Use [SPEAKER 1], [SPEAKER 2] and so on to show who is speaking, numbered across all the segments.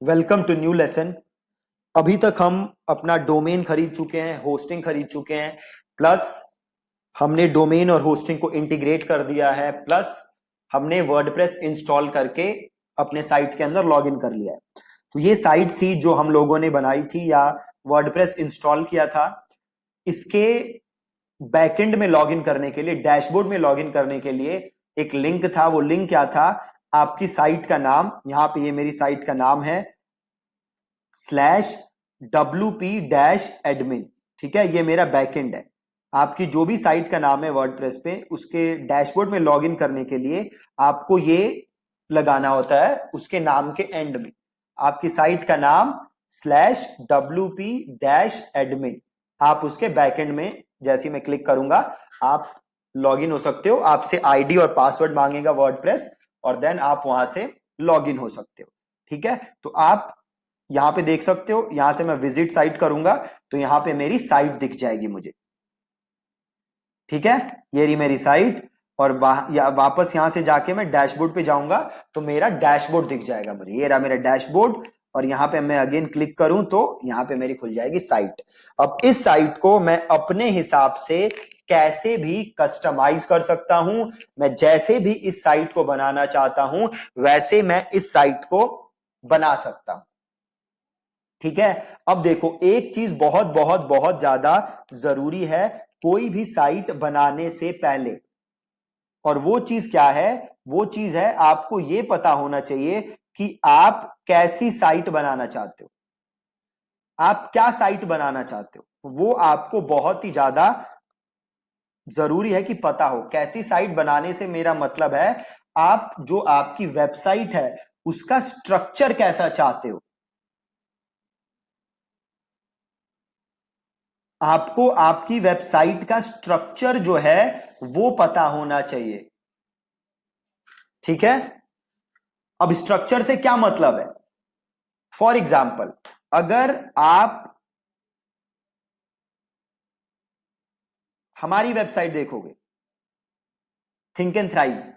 [SPEAKER 1] Welcome to new lesson. अभी तक हम अपना डोमेन खरीद चुके हैं, होस्टिंग खरीद चुके हैं, प्लस हमने डोमेन और होस्टिंग को इंटीग्रेट कर दिया है, प्लस हमने वर्डप्रेस इंस्टॉल करके अपने साइट के अंदर लॉगिन कर लिया है। तो ये साइट थी जो हम लोगों ने बनाई थी या वर्डप्रेस इंस्टॉल किया था। इसके बैकएंड में लॉगिन करने के लिए, डैशबोर्ड में लॉगिन करने के लिए एक लिंक था। वो लिंक क्या था? आपकी साइट का नाम, यहां पे ये मेरी साइट का नाम है /wp-admin। ठीक है, ये मेरा बैकएंड है। आपकी जो भी साइट का नाम है वर्डप्रेस पे, उसके डैशबोर्ड में लॉगिन करने के लिए आपको ये लगाना होता है उसके नाम के एंड में, आपकी साइट का नाम /wp-admin। आप उसके बैकएंड में जैसे ही मैं क्लिक करूंगा आप लॉगिन हो सकते हो। आपसे आईडी और पासवर्ड मांगेगा वर्डप्रेस, और देन आप वहां से लॉगिन हो सकते हो। ठीक है, तो आप यहां पे देख सकते हो, यहां से मैं विजिट साइट करूंगा तो यहां पे मेरी साइट दिख जाएगी मुझे। ठीक है, ये रही मेरी साइट। और वापस यहां से जाके मैं डैशबोर्ड पे जाऊंगा तो मेरा डैशबोर्ड दिख जाएगा मुझे। ये रहा मेरा डैशबोर्ड, और यहां पे मैं अगेन क्लिक करूं तो यहां पे मेरी खुल जाएगी साइट। अब इस साइट को मैं अपने हिसाब से कैसे भी कस्टमाइज कर सकता हूं। मैं जैसे भी इस साइट को बनाना चाहता हूं वैसे मैं इस साइट को बना सकता हूं। ठीक है, अब देखो एक चीज बहुत बहुत बहुत ज्यादा जरूरी है कोई भी साइट बनाने से पहले, और वो चीज क्या है? वो चीज है आपको ये पता होना चाहिए कि आप कैसी साइट बनाना चाहते हो, आप क्या साइट बनाना चाहते हो। वो आपको बहुत ही ज्यादा जरूरी है कि पता हो। कैसी साइट बनाने से मेरा मतलब है आप जो आपकी वेबसाइट है उसका स्ट्रक्चर कैसा चाहते हो। आपको आपकी वेबसाइट का स्ट्रक्चर जो है वो पता होना चाहिए। ठीक है, अब स्ट्रक्चर से क्या मतलब है? फॉर एग्जाम्पल, अगर आप हमारी वेबसाइट देखोगे, थिंक एंड थ्राइव,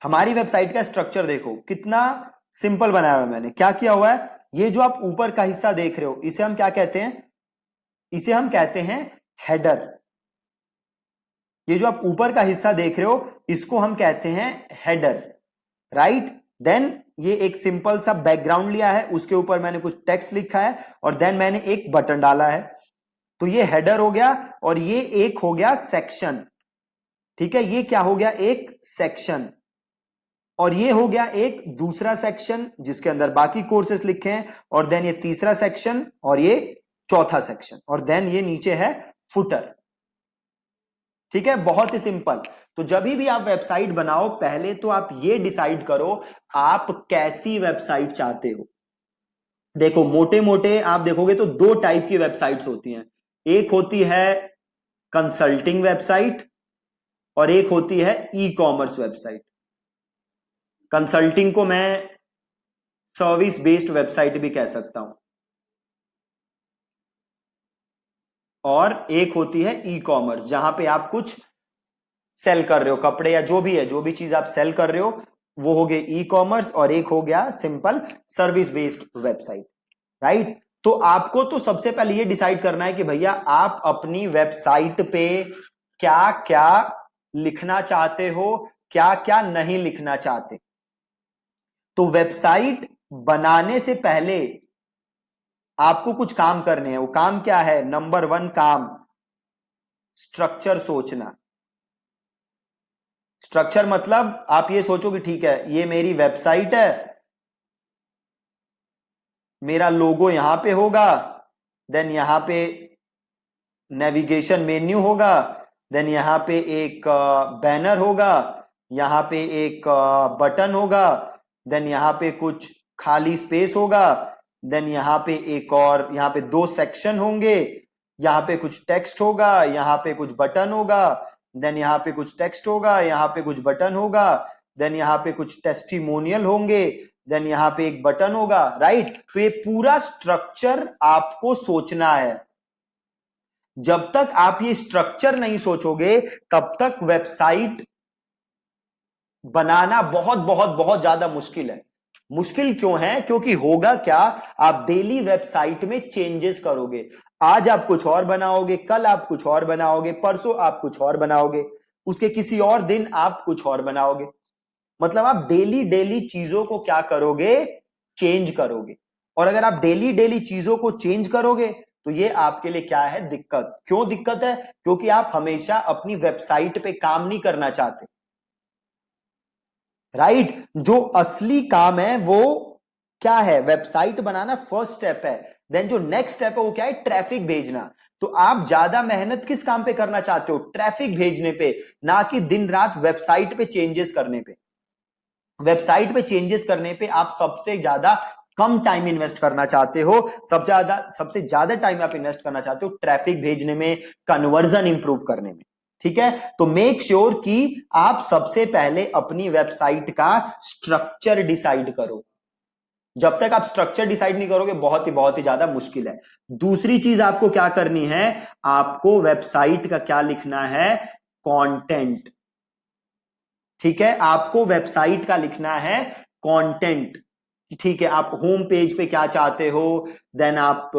[SPEAKER 1] हमारी वेबसाइट का स्ट्रक्चर देखो कितना सिंपल बनाया हुआ है। मैंने क्या किया हुआ है, ये जो आप ऊपर का हिस्सा देख रहे हो इसे हम क्या कहते हैं? इसे हम कहते हैं हेडर। ये जो आप ऊपर का हिस्सा देख रहे हो इसको हम कहते हैं हेडर, राइट। देन ये एक सिंपल सा बैकग्राउंड लिया है, उसके ऊपर मैंने कुछ टेक्स्ट लिखा है, और देन मैंने एक बटन डाला है। तो ये हेडर हो गया, और ये एक हो गया सेक्शन। ठीक है, ये क्या हो गया? एक सेक्शन। और ये हो गया एक दूसरा सेक्शन जिसके अंदर बाकी कोर्सेस लिखे हैं, और देन ये तीसरा सेक्शन, और ये चौथा सेक्शन, और देन ये नीचे है फुटर। ठीक है, बहुत ही सिंपल। तो जब भी आप वेबसाइट बनाओ पहले तो आप ये डिसाइड करो आप कैसी वेबसाइट चाहते हो। देखो मोटे मोटे आप देखोगे तो दो टाइप की वेबसाइट्स होती हैं। एक होती है कंसल्टिंग वेबसाइट, और एक होती है ई कॉमर्स वेबसाइट। कंसल्टिंग को मैं सर्विस बेस्ड वेबसाइट भी कह सकता हूं, और एक होती है ई कॉमर्स जहां पे आप कुछ सेल कर रहे हो, कपड़े या जो भी है, जो भी चीज आप सेल कर रहे हो वो हो गए ई कॉमर्स, और एक हो गया simple service based website, right. तो आपको तो सबसे पहले ये डिसाइड करना है कि भैया आप अपनी वेबसाइट पे क्या क्या लिखना चाहते हो, क्या क्या नहीं लिखना चाहते। तो वेबसाइट बनाने से पहले आपको कुछ काम करने हैं। वो काम क्या है? नंबर 1 काम, स्ट्रक्चर सोचना। स्ट्रक्चर मतलब आप ये सोचो कि ठीक है ये मेरी वेबसाइट है, मेरा लोगो यहां पे होगा, देन यहां पे नेविगेशन मेन्यू होगा, देन यहां पे एक बैनर होगा, यहां पे एक बटन होगा, देन यहां पे कुछ खाली स्पेस होगा, देन यहां पे एक और, यहां पे 2 सेक्शन होंगे, यहां पे कुछ टेक्स्ट होगा, यहां पे कुछ बटन होगा, देन यहां पे कुछ टेक्स्ट होगा, यहां पे कुछ बटन होगा, देन यहां पे कुछ टेस्टिमोनियल होंगे, देन यहां पे एक बटन होगा, राइट। तो ये पूरा स्ट्रक्चर आपको सोचना है। जब तक आप ये स्ट्रक्चर नहीं सोचोगे तब तक वेबसाइट बनाना बहुत बहुत बहुत ज्यादा मुश्किल है। मुश्किल क्यों है? क्योंकि होगा क्या, आप डेली वेबसाइट में चेंजेस करोगे। आज आप कुछ और बनाओगे, कल आप कुछ और बनाओगे, परसों आप कुछ और बनाओगे, उसके किसी और दिन आप कुछ और बनाओगे। मतलब आप डेली डेली चीजों को क्या करोगे? चेंज करोगे। और अगर आप डेली डेली चीजों को चेंज करोगे तो ये आपके लिए क्या है? दिक्कत। क्यों दिक्कत है? क्योंकि आप हमेशा अपनी वेबसाइट पे काम नहीं करना चाहते, राइट? जो असली काम है वो क्या है? वेबसाइट बनाना फर्स्ट स्टेप है। देन जो नेक्स्ट स्टेप है वो क्या है? ट्रैफिक भेजना। तो आप ज्यादा मेहनत किस काम पे करना चाहते हो? ट्रैफिक भेजने पे, ना कि दिन रात वेबसाइट पे चेंजेस करने पे। वेबसाइट पे चेंजेस करने पे आप सबसे ज्यादा कम टाइम इन्वेस्ट करना चाहते हो। सबसे ज्यादा टाइम आप इन्वेस्ट करना चाहते हो ट्रैफिक भेजने में, कन्वर्जन इंप्रूव करने में। ठीक है, तो मेक श्योर कि आप सबसे पहले अपनी वेबसाइट का स्ट्रक्चर डिसाइड करो। जब तक आप स्ट्रक्चर डिसाइड नहीं करोगे बहुत ही ज्यादा मुश्किल है। दूसरी चीज आपको क्या करनी है? आपको वेबसाइट का क्या लिखना है? कंटेंट। ठीक है, आपको वेबसाइट का लिखना है कंटेंट। ठीक है, आप होम पेज पे क्या चाहते हो, देन आप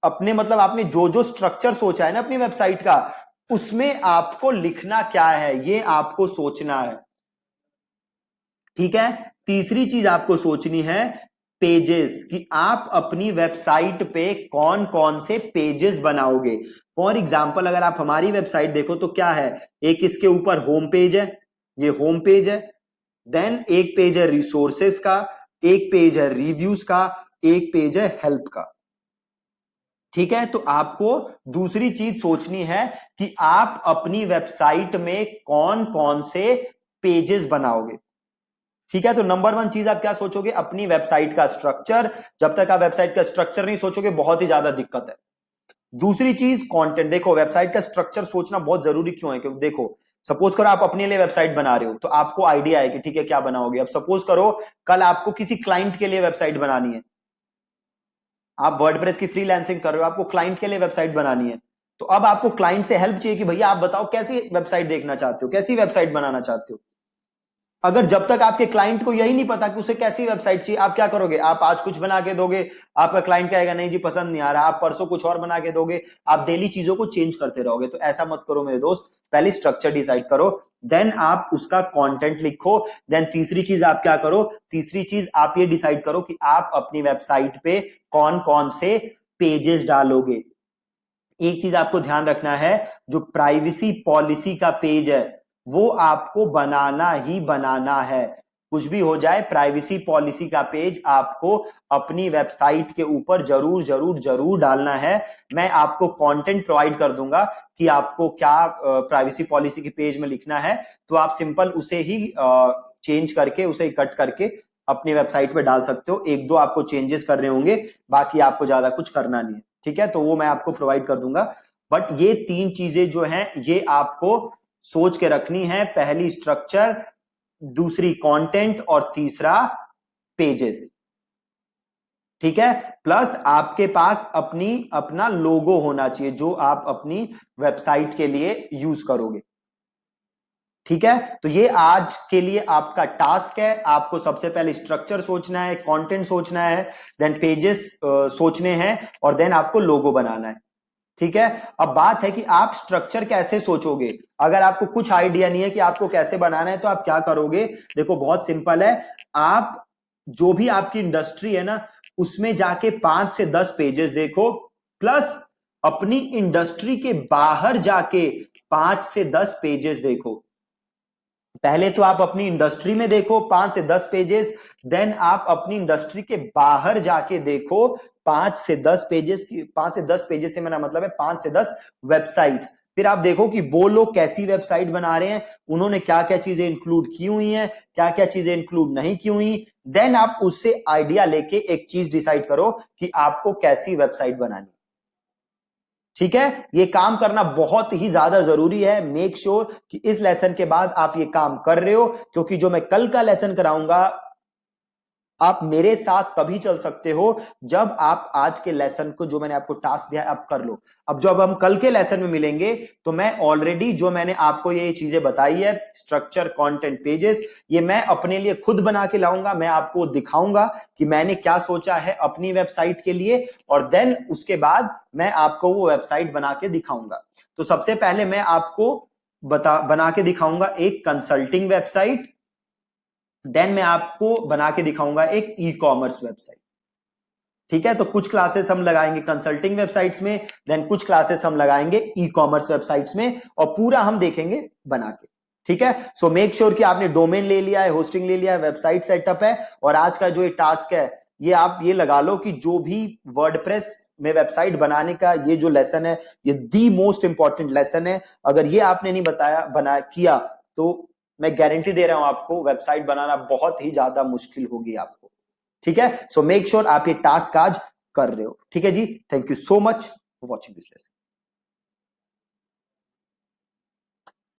[SPEAKER 1] अपने मतलब आपने जो जो स्ट्रक्चर सोचा है ना अपनी वेबसाइट का, उसमें आपको लिखना क्या है ये आपको सोचना है। ठीक है, तीसरी चीज आपको सोचनी है पेजेस, कि आप अपनी वेबसाइट पे कौन कौन से पेजेस बनाओगे। फॉर एग्जाम्पल अगर आप हमारी वेबसाइट देखो तो क्या है, एक इसके ऊपर होम पेज है, ये होम पेज है। देन एक पेज है रिसोर्सेस का, एक पेज है रिव्यूज का, एक पेज है हेल्प का। ठीक है, तो आपको दूसरी चीज सोचनी है कि आप अपनी वेबसाइट में कौन कौन से पेजेस बनाओगे। ठीक है, तो नंबर वन चीज आप क्या सोचोगे? अपनी वेबसाइट का स्ट्रक्चर। जब तक आप वेबसाइट का स्ट्रक्चर नहीं सोचोगे बहुत ही ज्यादा दिक्कत है। दूसरी चीज कंटेंट। देखो वेबसाइट का स्ट्रक्चर सोचना बहुत जरूरी क्यों है? क्योंकि देखो सपोज करो आप अपने लिए वेबसाइट बना रहे हो तो आपको आइडिया है कि ठीक है क्या बनाओगे। अब सपोज करो कल आपको किसी क्लाइंट के लिए वेबसाइट बनानी है, आप वर्डप्रेस की फ्रीलांसिंग कर रहे हो, आपको क्लाइंट के लिए वेबसाइट बनानी है, तो अब आपको क्लाइंट से हेल्प चाहिए कि भैया आप बताओ कैसी वेबसाइट देखना चाहते हो, कैसी वेबसाइट बनाना चाहते हो। अगर जब तक आपके क्लाइंट को यही नहीं पता कि उसे कैसी वेबसाइट चाहिए, आप क्या करोगे? आप आज कुछ बना के दोगे, आपका क्लाइंट कहेगा नहीं जी पसंद नहीं आ रहा, आप परसों कुछ और बना के दोगे, आप डेली चीजों को चेंज करते रहोगे। तो ऐसा मत करो मेरे दोस्त, पहले स्ट्रक्चर डिसाइड करो, देन आप उसका कंटेंट लिखो। देन तीसरी चीज आप क्या करो? तीसरी चीज आप ये डिसाइड करो कि आप अपनी वेबसाइट पे कौन कौन से पेजेस डालोगे। एक चीज आपको ध्यान रखना है, जो प्राइवेसी पॉलिसी का पेज है वो आपको बनाना ही बनाना है। कुछ भी हो जाए प्राइवेसी पॉलिसी का पेज आपको अपनी वेबसाइट के ऊपर जरूर जरूर जरूर डालना है। मैं आपको कंटेंट प्रोवाइड कर दूंगा कि आपको क्या प्राइवेसी पॉलिसी के पेज में लिखना है, तो आप सिंपल उसे ही चेंज करके, उसे कट करके अपनी वेबसाइट पे डाल सकते हो। एक दो आपको चेंजेस करने होंगे, बाकी आपको ज्यादा कुछ करना नहीं है। ठीक है, तो वो मैं आपको प्रोवाइड कर दूंगा। बट ये तीन चीजें जो हैं ये आपको सोच के रखनी है। पहली स्ट्रक्चर, दूसरी कंटेंट और तीसरा पेजेस। ठीक है, प्लस आपके पास अपना लोगो होना चाहिए जो आप अपनी वेबसाइट के लिए यूज करोगे। ठीक है, तो ये आज के लिए आपका टास्क है। आपको सबसे पहले स्ट्रक्चर सोचना है, कंटेंट सोचना है, देन पेजेस सोचने हैं, और देन आपको लोगो बनाना है। ठीक है, अब बात है कि आप स्ट्रक्चर कैसे सोचोगे। अगर आपको कुछ आइडिया नहीं है कि आपको कैसे बनाना है तो आप क्या करोगे? देखो बहुत सिंपल है, आप जो भी आपकी इंडस्ट्री है ना उसमें जाके 5 से 10 पेजेस देखो, प्लस अपनी इंडस्ट्री के बाहर जाके 5 से 10 पेजेस देखो। पहले तो आप अपनी इंडस्ट्री में देखो 5 से 10 पेजेस, देन आप अपनी इंडस्ट्री के बाहर जाके देखो 5 से 10 पेजेस की। 5 से 10 पेजेस से मेरा मतलब है 5 से 10 वेबसाइट्स। फिर आप देखो कि वो लोग कैसी वेबसाइट बना रहे हैं, उन्होंने क्या क्या चीजें इंक्लूड की हुई हैं, क्या क्या चीजें इंक्लूड नहीं की हुई। देन आप उससे आइडिया लेके एक चीज डिसाइड करो कि आपको कैसी वेबसाइट बनानी। ठीक है, ये काम करना बहुत ही ज्यादा जरूरी है। मेक श्योर कि इस लेसन के बाद आप ये काम कर रहे हो, क्योंकि जो मैं कल का लेसन कराऊंगा आप मेरे साथ तभी चल सकते हो जब आप आज के लेसन को, जो मैंने आपको टास्क दिया है, आप कर लो। अब जब हम कल के लेसन में मिलेंगे तो मैं ऑलरेडी जो मैंने आपको ये चीजें बताई है, स्ट्रक्चर, कंटेंट, पेजेस, ये मैं अपने लिए खुद बना के लाऊंगा। मैं आपको दिखाऊंगा कि मैंने क्या सोचा है अपनी वेबसाइट के लिए, और देन उसके बाद मैं आपको वो वेबसाइट बना के दिखाऊंगा। तो सबसे पहले मैं आपको बना के दिखाऊंगा एक कंसल्टिंग वेबसाइट, देन मैं आपको बना के दिखाऊंगा एक ई कॉमर्स वेबसाइट। ठीक है, तो कुछ क्लासेस हम लगाएंगे कंसल्टिंग वेबसाइट्स में, देन कुछ क्लासेस हम लगाएंगे ई कॉमर्स वेबसाइट्स में, और पूरा हम देखेंगे बना के। ठीक है, सो मेक श्योर कि आपने डोमेन ले लिया है, होस्टिंग ले लिया है, वेबसाइट सेटअप है, और आज का जो ये टास्क है ये आप ये लगा लो कि जो भी वर्डप्रेस में वेबसाइट बनाने का ये जो लेसन है, ये दी मोस्ट इंपॉर्टेंट लेसन है। अगर ये आपने नहीं किया तो मैं गारंटी दे रहा हूं आपको, वेबसाइट बनाना बहुत ही ज्यादा मुश्किल होगी आपको। ठीक है, सो मेक श्योर आप ये टास्क आज कर रहे हो। ठीक है जी, thank you so much for watching this lesson.